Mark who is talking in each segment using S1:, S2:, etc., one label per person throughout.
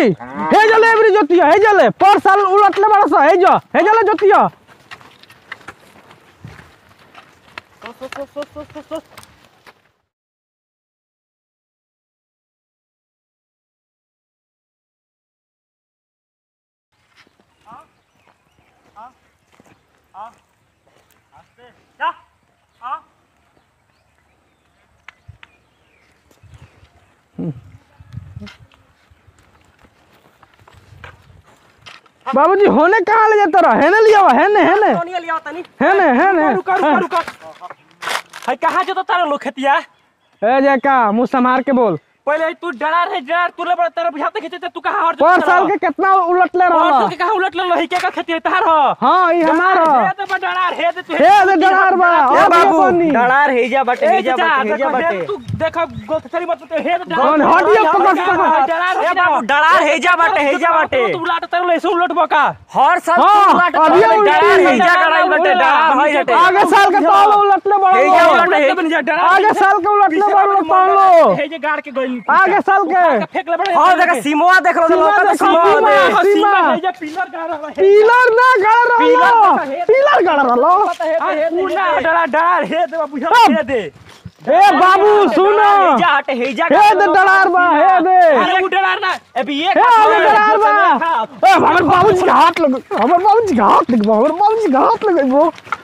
S1: हे जले एवरी जोतिया हे जले पर साल उलटले बड़स हे जले जोतिया बाबूजी होने कहाँ ले जाता रहा? हेने लिया हुआ हेने
S2: रुका है कहाँ जो तो तारा लोग खेतिया
S1: ए जका मुंह संभार के बोल।
S2: पहले तू डरा रे डर तू ले बड़ा तेरा बुझाते खेते तू कहाँ और
S1: पर साल के कितना उलटले रहा?
S2: पर साल के कहाँ उलटले रही के का खेती तार हो?
S1: हां ई हमारा
S2: हे तो डरार हे दे तू
S1: हे दे डरार बा
S3: ए बाबू डरार हेजा बटे
S2: तू देखो गोथरी मत हे
S1: कौन हटियो पकड़
S2: डरार
S3: ए बाबू डरार हेजा बटे
S2: तू उलट तर ले सो उलट बका
S3: हर साल तू उलट डरार हेजा गड़ाई बटे डरार होई हटे
S1: आगे साल के तो उलटले बड़ा आगे साल के उलटले बड़ा पान लो
S2: हे जे गाड़ के गइल
S1: आगे साल के
S2: फेंक ले बड़े
S3: हां देख सीमवा देख लो लोका
S2: सीमा हे जे पिलर गाड़ रहा है
S1: पिलर ना गाड़ रहा पिलर गाड़ रहा
S2: पूरा डरार हे दे बुझा हे दे
S1: ए बाबू सुनो
S3: हेजा हटे हेजा
S1: हे दे डरार बा हे दे
S2: अरे वो डरार ना अभी एक
S1: हे दे डरार बा ए हमर बाबूजी के हाथ लग हमर बाबूजी के हाथ लग हमर बाबूजी के हाथ लगइबो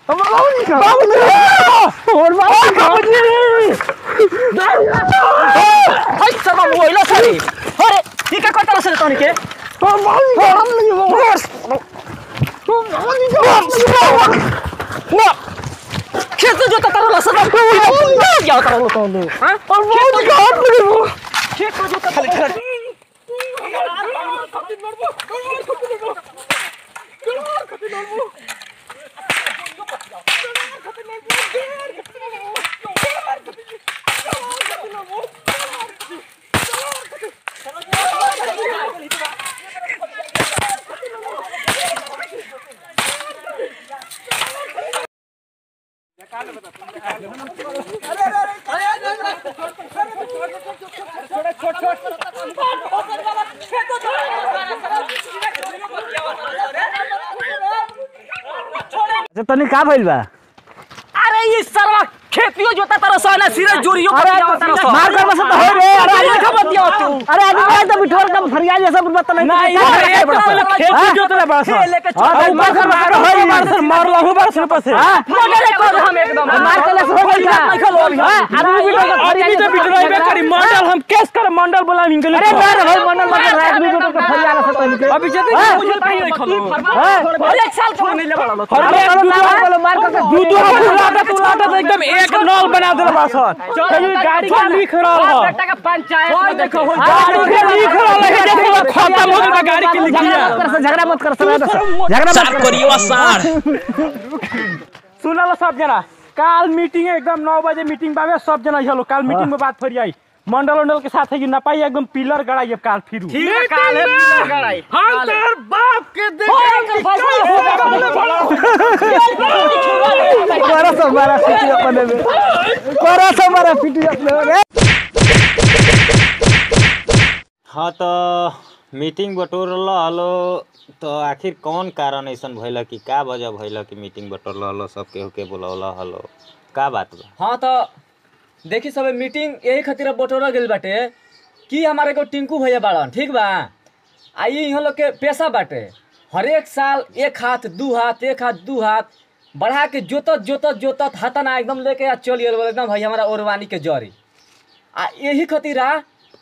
S1: हमर बाबूजी के हमर बाबूजी
S3: हाय सब मोइला सरी अरे ठीक है कटल से तोनी के
S1: हमर बाबूजी के हाथ लगइबो हमर बाबूजी के हाथ लगइबो ना
S3: खेत जो तो करो लसन क्या करो तो हां
S1: और बहुत घाट लगे वो
S3: खेत जो तो खाली खाली
S1: तनी का भइल बा?
S3: अरे ये सरवा खेतियो जोता तरह सो ना सिरे जोरियो
S1: अरे मार कर बस तो हो रे अरे
S3: खबर दियो तू
S1: अरे आदमी तो बिठोर का फरिया जैसा बता नहीं
S2: खेत जोतले बस
S3: लेके
S1: हां मार कर
S2: मार लहु बरस पसे
S3: मॉडल कर हम एकदम
S1: मार कर हो गइल बा आदमी बिठोर का फरिया
S2: तो बिटरइबे करी मंडल हम केस कर मंडल बोलावी गेल
S1: अरे यार भाई मंडल मतलब आदमी बिठोर का फरिया ना सतन
S2: अभी जते मुझे नहीं रखलो
S3: एक साल छोड़ नहीं ले बड़ा
S1: अरे मार कर
S2: दू लाटा एकदम एक नल बना देल बस गाड़ी का लिख रहल हो
S3: बेटा का पंचायत
S2: देखो गाड़ी के लिख रहल है देखो खत्म हो गया गाड़ी के लिखिया
S1: झगड़ा मत कर झगड़ा मत
S3: करियो सार
S2: सुनल सब जना काल मीटिंग एकदम 9 बजे मीटिंग बावे सब जना चलो काल मीटिंग में बात फरियाई मंडल के साथ है ना पाई एकदम पिलर गड़ाई अब काल फिर
S3: ठीक है काल है पिलर गड़ाई
S2: हम तेरे बाप के देखे
S1: कोरा सब मारा पिटी अपने में कोरा सब मारा पिटी अपने में।
S4: हाँ तो मीटिंग बटोरल हलो तो आखिर कौन कारण ऐसा भइल कि का वजह भइल कि मीटिंग बटोरल हलो सब केहू के बुलौला हलो का बात बा?
S3: हाँ तो देखी सब मीटिंग यही खातिर बटोरा गेल बाटे कि हमारे को टिंकू भैया बाड़न ठीक बा आई यहाँ लोग के पेशा बाटे हर एक साल एक हाथ दू हाथ बढ़ा के जोतत हाथना एकदम लेके चल एकदम भाई हमारा ओरवानी के जरी आ यही खातिर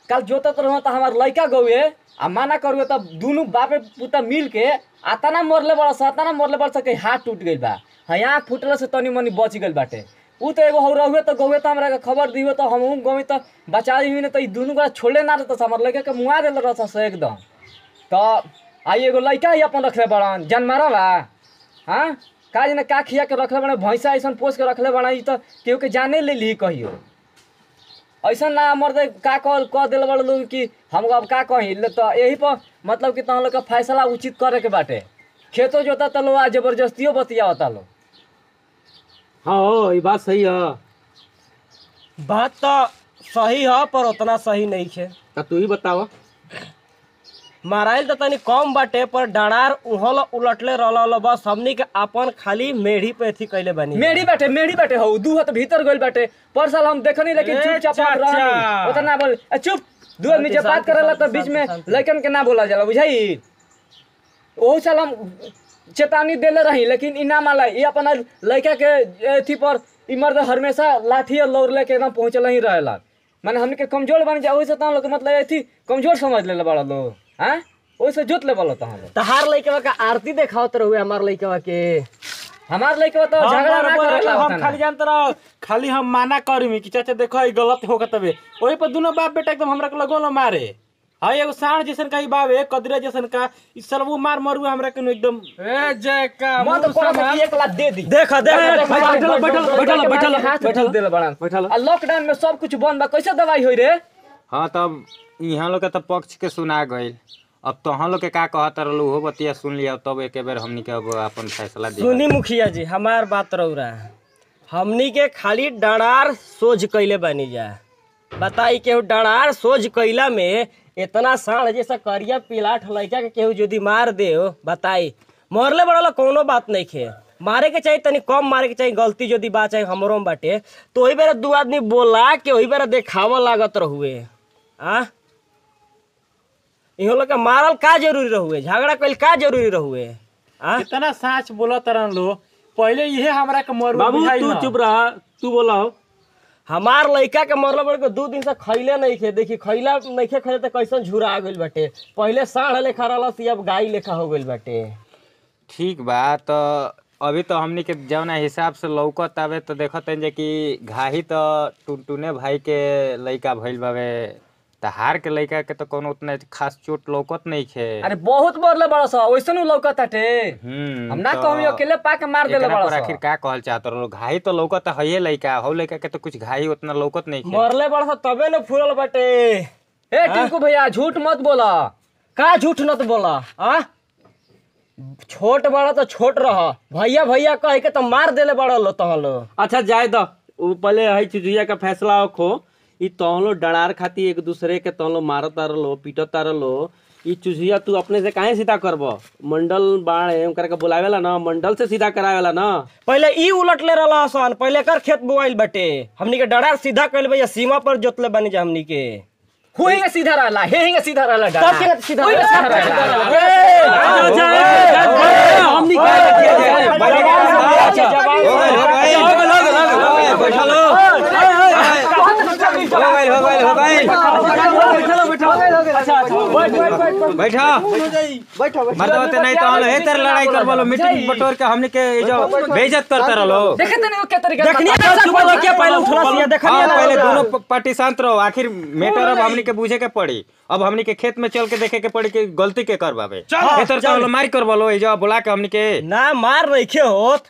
S3: कल जोतत रहो तो हमार लड़का गौए आ माना करुए तब दोनों बापे पुता मिल के आतना मरले बड़ा के हाथ टूट गई बा हाँ आँख फूटल से तनी मनी बच गई बाटे उ तो एगो रहुए तो गौए तो हमरा खबर दिए तो हम गौए तो बचा दी तो दोनों गोड़ा छोड़े ना रहता हमारे लड़का के मुआ दिल रहता से एकदम तो आई एगो लड़का ही अपन रखले बड़न जनमारा बा हाँ का जना का खिया के रखले बड़े भैंसा ऐसा पोस के रखले बड़ा तो केहू के जाने ले ली कहियो ऐसा ना मर्द का कह दिल बड़े लोग कि हम अब का कही तो यही पर मतलब कि तुम लोग का फैसला उचित करे के बाटे खेतो जोता तो लो जबरदस्तियों बतिया होता लो।
S2: हाँ ये बात सही है बात तो सही है पर उतना सही नहीं है
S5: तू ही बताओ माराइल तो तनी कम बाटे पर डरार उहल उलटले रहल बस हमनी के अपन खाली मेढ़ी पे थी कैले बनी
S3: मेढ़ी बाटे हो दू हाथ भीतर गइल बाटे पर साल हम देखनी लेकिन चुपचाप रहनी उतना बोल चुप दू आदमी जब बात करेला तो बीच में लड़कन के ना बोला जाला बुझाई ओहो साल हम चेतावनी देले रही लेकिन इ ना माला ये अपन लड़का के एथी पर इ मर्द हमेशा लाठी और लौर लेके एकदम पहुंचल ही रहेला माने हमनी के कमजोर बन जा ओइसे ता लोग मतलब एथी कमजोर समझ लेले बड़ा लोग हैं ओइसे जोत ले बोला ता हम
S5: तहार लइकवा का आरती देखावत रहुए हमार लइकवा के
S3: हमार लड़का तो झगड़ा ना करेला
S2: हम खाली जानत रह खाली हम माना करी कि चाचा देखो ई गलत होगा तबे ओही पर दोनों बाप बेटा एकदम हमरा के लगोलो मारे हाय एगो साण जैसन का ई बावे कदरे जैसन का ई सरबू मार मरू हमरा के एकदम ए जय का
S3: मैं तो कोना एक लाख दे दी
S5: देखा देख
S3: बैठल देले बड़ा आ लॉकडाउन में सब कुछ बंद बा कैसे दवाई होई रे
S4: हाँ तब यहाँ लोग के तो पक्ष के सुना गइल अब तो हम लोग के का कहत रहलू हो बतिया सुन लिया तब एक बेर हमनी के अब अपन फैसला दे
S5: सुनी मुखिया जी हमार बात रौरा हमनी के खाली डरार सोझ कैले बनी जा बताई केहू डरार सोझ कैला में इतना साढ़ जैसा करिया पिलाठ लड़का के केहू यदि मार दे बताई मरले बड़ा कोनो बात नहीं खे मारे के चाहिए तनी कम मारे के चाहिए गलती यदि बात चाहे हमरो में बाटे तो वही बेरा दू आदमी बोला के वही बेरा देखावा लागत रहुए आ इहो लोग के मारल का जरूरी रहुए झगड़ा कइल का जरूरी रहुए आ
S2: कितना साच बोला तरन लो पहले इहे हमरा के मरू
S5: बाबू तू चुप रहा तू बोला हमार लड़का के मरल बड़ के 2 दिन से खैले नहीं खे देखी खैला नहीं खे खैले तो कैसन झुरा गइल बाटे पहले साढ़ लेखा रहल अब गाय लेखा हो गइल बाटे
S4: ठीक बा तो अभी तो हमनी के जौना हिसाब से लौकत आवे तो देखत है कि घाही तो टुनटुने भाई के लइका भइल बावे तहार के लइका के तो कोनो उतना खास चोट लौकत नहीं खे
S3: अरे बहुत मरले बड़ा सा ओइसनु लौकत हटे हम ना कहूं अकेले पा के मार देले बड़ा सा
S4: आखिर का कहल चाहत रहो घाही तो लौकत है लइका हो लइका के तो कुछ घाही उतना लौकत नहीं खे
S5: मरले बड़ा सा तबे न फूलल बाटे
S3: ए टिंकू भैया झूठ मत बोला
S5: का झूठ न बोला आ छोट बड़ा तो छोट रह भैया भैया कह के तो मार देले बड़ा लो तह लो
S6: अच्छा जाए दो पहले है चुजुया का फैसला खो ई तहलो डरार खाती एक दूसरे के तहलो मारत रहो पीटत रहो ई चुजिया तू अपने से काहे सीधा करबो मंडल बाढ़ करके बुलावेला ना मंडल से सीधा करावेला ना
S5: पहले ई उलटले रहला आसान पहले कर खेत बोआइल बटे हमनी के डरार सीधा कइल भैया सीमा पर जोतले बनी जा हमनी के
S3: हुएगा सीधा रहला हेंगे सीधा रहला
S5: तब के सीधा
S6: हमनी
S4: बैठा मतलब नहीं तो हे तेरे लड़ाई कर बोलो मीटिंग बटोर के हमने के जो बेइज्जत करते रहो
S3: देखे तने के तरीका
S5: देखनी क्या पहले उठला सिया देखनी
S4: पहले दोनों पार्टी शांत रहो आखिर मैटर अब हमने के बूझे के पड़ी अब हमने के खेत में चल के देखे के पड़ी कि गलती के कर बाबे हेतर तो मार कर बोलो ए जो बुला के हमने के
S5: ना मार रखे होत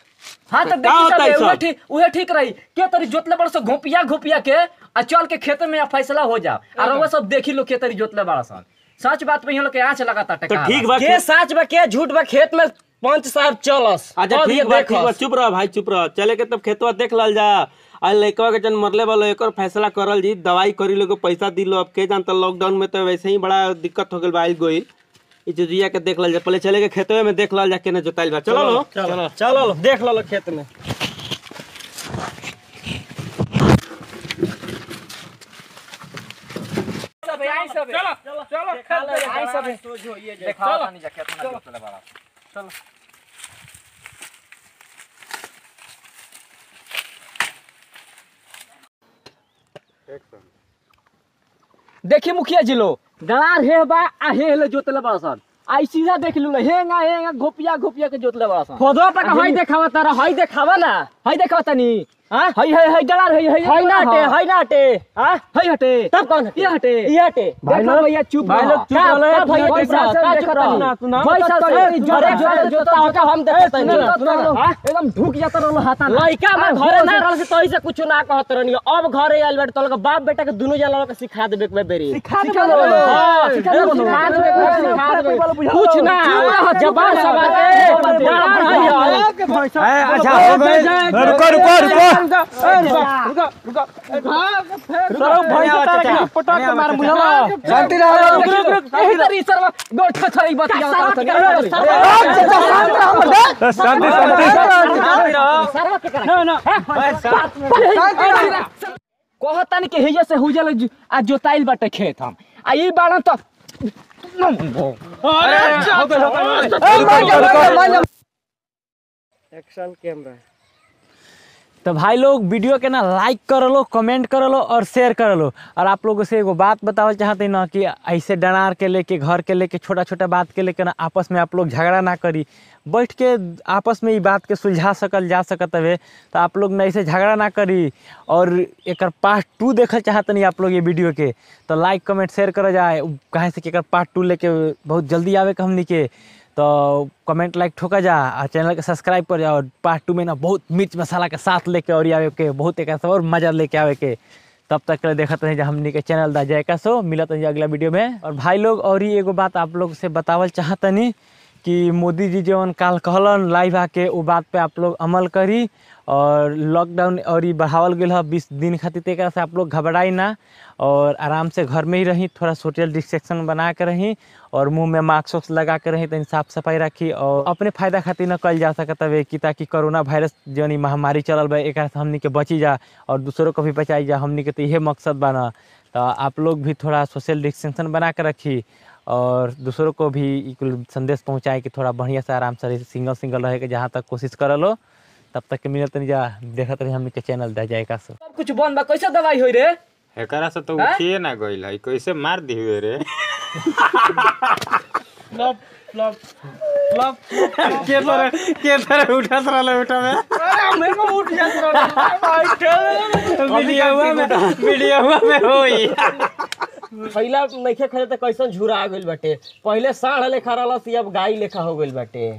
S3: हां तो देखी सब उहे ठीक रही के तरी जोतले बड़ से घोपिया के आ चल के खेत में फैसला हो जा और वो सब देखी लो के तरी जोतले बड़ा सन सच बात पे हम लोग के आंच लगाता
S5: तो ठीक बा के सच बा के झूठ बा खेत में पंच साहब चलस
S6: अच्छा ठीक बा चुप रह भाई चुप रह चले के तब खेतवा देख लल जा आ लइकवा के जन मरले वाला एकर फैसला करल जी दवाई करी लोग पैसा दिलो अब के जानता लॉकडाउन में तो वैसे ही बड़ा दिक्कत हो गेल बा आइल गोइल ई जुजिया के देख लल जा पहले चले के खेतवे में देख लल जा केने जोताइल बा चलो
S5: चलो देख लो खेत में
S3: देखिए मुखिया जी लो डरार हे बा आ हे जोतले बड़ा सन आई सीधा देख लू हेंगा घोपिया के जोतले बड़ा सन
S5: खोदो तक हई देखावा तारा हई देखावा ना
S3: हई देखा तनी
S5: हां
S3: हई डरार
S5: हई ना हटे हां
S3: हई हटे
S5: तब कौन
S3: ये हटे
S5: भाई लोग भैया चुप भाई लोग चुप रहो भैया का चुप रहो भाई साहब जोता होता हम देखत नहीं
S3: एकदम ढुक जाता रहलो हाथा
S5: लइका में घरे ना रहल से तोई से कुछ ना कहत रहनी अब घरे आइल बेटा तोल के बाप बेटा के दोनों जना लोग के सिखा देबे के बेरी
S3: सिखा देबे
S5: कुछ ना जबान सवाल
S4: अच्छा हो गए रुको
S2: पटक के मार बुझला
S1: शांति रहो
S3: एही तरी सरवा गोठ थरी बतिया
S1: शांति
S3: सरवा के करा ना कहतानी के हेजे से हुजल आ जोताइल बाटे खेत हम आ ई बाड़न तो
S5: एक्शन कैमरा।
S2: तो भाई लोग वीडियो के ना लाइक कर लो, कमेंट कर लो और शेयर कर लो। और आप लोगों से एगो बात बतावल चाहते ना कि ऐसे डनार के लेके, घर के लेके, छोटा छोटा बात के लेके ना आपस में आप लोग झगड़ा ना करी, बैठ के आपस में ये बात के सुलझा सकल जा सकत हवे। तो आप लोग ना ऐसे झगड़ा ना करी। और एक पार्ट 2 देखल चाहते नहीं आप लोग ये वीडियो के, तो लाइक कमेंट शेयर कर जाए। कहे से कि एकर पार्ट 2 लेके बहुत जल्दी आवे हमनी के, तो कमेंट लाइक ठोका जा और चैनल के सब्सक्राइब कर जाओ। पार्ट 2 में ना बहुत मिर्च मसाला के साथ लेके और आवे के, बहुत एक और मजा लेके आवे के। तब तक के देखत रहे हमनी के चैनल दा जयका सो मिलत है अगला वीडियो में। और भाई लोग और ही एगो बात आप लोग से बतावल चाहतनी कि मोदी जी जौन काल कहलन लाइव आके, वो बात पे आप लोग अमल करी। और लॉकडाउन और ये बढ़ावल गया है 20 दिन खातिर, तो एकरा से आप लोग घबराई ना और आराम से घर में ही रही, थोड़ा सोशल डिस्टेंस बना के रही और मुंह में मास्क वास्क लगा के रही, तो साफ सफाई रखी। और अपने फायदा खातिर न कल जा सकता है कि ताकि कोरोना वायरस जो महामारी चलल बा एक से हमनी के बची जा और दूसरों को भी बचाई जा। हमनी के तो यही मकसद बना। तो आप लोग भी थोड़ा सोशल डिस्टेंस बना के रखी और दूसरों को भी संदेश पहुँचाए कि थोड़ा बढ़िया से आराम से सिंगल रहे के जहाँ तक कोशिश कर लो। तब तक के मिलत नहीं जा देखत रही हमनी के चैनल दा जाएगा। सब
S3: कुछ बंद बा कैसे दवाई होई रे
S4: एकरा से तो उठिए ना गइल है, कैसे मार दी हुए रे। के तरह उठत रहले बेटा में। अरे मेरे को उठ जात रहले वीडियो में होई।
S5: पहला नइखे खरे त कैसन झुरा गइल बाटे, पहले साढ़ लेखा रहल सी, अब गाय लेखा हो गइल बाटे।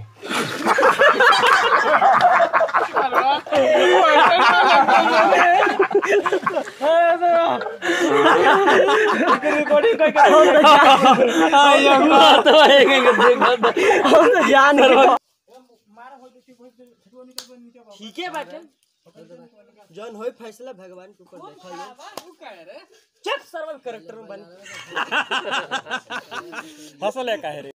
S5: ठीक है बाटे, जौन होई फैसला भगवान के ऊपर देखल जाए। चेक सर्वाइव कैरेक्टर में बन हंसले काहे रे।